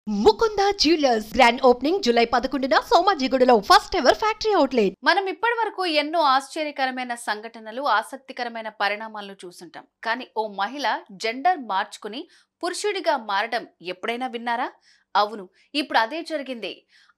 Mukunda jewellers grand opening July 11న సోమాజిగూడలో first ever factory outlet. మనం ఇప్పటివరకు ఎన్నో ఆశ్చర్యకరమైన సంఘటనలు, ఆసక్తికరమైన పరిణామాలను చూసుంటాం. కానీ ఓ మహిళ జెండర్ మార్చుకుని పురుషుడిగా మారడం ఎప్పుడైనా విన్నారా? అవును, ఇప్పుడు అదే జరిగింది.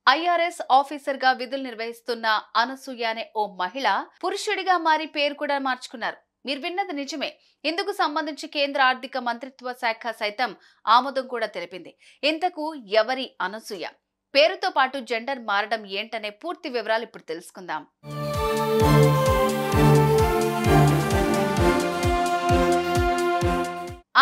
ఐఆర్ఎస్ ఆఫీసర్ గా విధులు నిర్వహిస్తున్న అనసూయ అనే ఓ మహిళ పురుషుడిగా మారి పేరు కూడా మార్చుకున్నారు. మీరు విన్నది నిజమే. ఇందుకు సంబంధించి కేంద్ర ఆర్థిక మంత్రిత్వ శాఖ సైతం ఆమోదం కూడా తెలిపింది. ఇంతకు ఎవరి అనసూయ? పేరుతో పాటు జెండర్ మారడం ఏంటనే పూర్తి వివరాలు ఇప్పుడు తెలుసుకుందాం.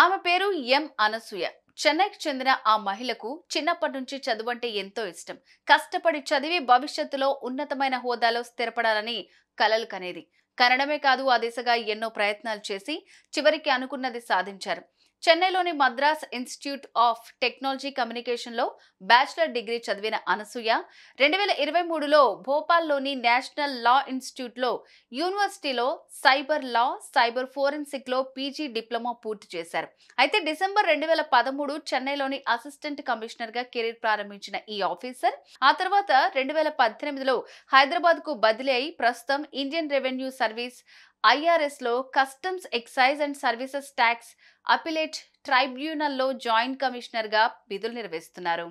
ఆమె పేరు ఎం అనసూయ. చెన్నైకి చెందిన ఆ మహిళకు చిన్నప్పటి నుంచి చదువు అంటే ఎంతో ఇష్టం. కష్టపడి చదివి భవిష్యత్తులో ఉన్నతమైన హోదాలో స్థిరపడాలని కలలు కనేది. కనడమే కాదు, ఆ దిశగా ఎన్నో ప్రయత్నాలు చేసి చివరికి అనుకున్నది సాధించారు. చెన్నైలోని మద్రాస్ ఇన్స్టిట్యూట్ ఆఫ్ టెక్నాలజీ కమ్యూనికేషన్లో బ్యాచిలర్ డిగ్రీ చదివిన అనసూయ 2023లో భోపాల్లోని నేషనల్ లా ఇన్స్టిట్యూట్లో యూనివర్సిటీలో సైబర్ లా, సైబర్ ఫోరెన్సిక్లో పీజీ డిప్లొమా పూర్తి చేశారు. అయితే డిసెంబర్ 2013 చెన్నైలోని అసిస్టెంట్ కమిషనర్గా కెరీర్ ప్రారంభించిన ఈ ఆఫీసర్ ఆ తర్వాత 2018లో హైదరాబాద్కు బదిలీ అయి ప్రస్తుతం ఇండియన్ రెవెన్యూ సర్వీస్ ఐఆర్ఎస్ లో customs, excise and services tax appellate ట్రైబ్యునల్లో జాయింట్ కమిషనర్ గా విధులు నిర్వహిస్తున్నారు.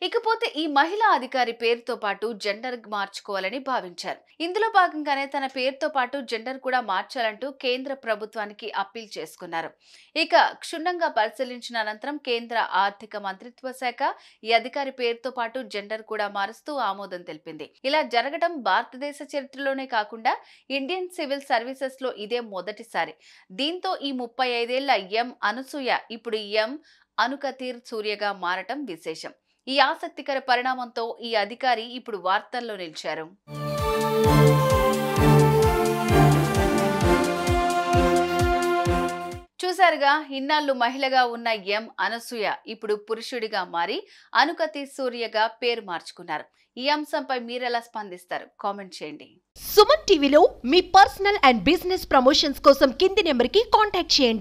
ఇకపోతే ఈ మహిళా అధికారి పేరుతో పాటు జెండర్ మార్చుకోవాలని భావించారు. ఇందులో భాగంగానే తన పేరుతో పాటు జెండర్ కూడా మార్చాలంటూ కేంద్ర ప్రభుత్వానికి అప్పీల్ చేసుకున్నారు. ఇక క్షుణ్ణంగా పరిశీలించిన అనంతరం కేంద్ర ఆర్థిక మంత్రిత్వ శాఖ ఈ అధికారి పేరుతో పాటు జెండర్ కూడా మారుస్తూ ఆమోదం తెలిపింది. ఇలా జరగడం భారతదేశ చరిత్రలోనే కాకుండా ఇండియన్ సివిల్ సర్వీసెస్ లో ఇదే మొదటిసారి. దీంతో ఈ 35 ఏళ్ల ఎం అనసూయ ఇప్పుడు ఎం అనుకతీర్ సూర్యగా మారటం విశేషం. ఈ ఆసక్తికర పరిణామంతో ఈ అధికారి ఇప్పుడు వార్తల్లో నిలిచారు. చూసారుగా, ఇన్నాళ్లు మహిళగా ఉన్న ఎం అనసూయ ఇప్పుడు పురుషుడిగా మారి అనుకతి సూర్యగా పేరు మార్చుకున్నారు. ఈ అంశంపై మీరెలా స్పందిస్తారు? కామెంట్ చేయండి. సుమన్ టీవీలో మీ పర్సనల్ అండ్ బిజినెస్ ప్రమోషన్స్ కోసం కింది నెంబర్కి కాంటాక్ట్ చేయండి.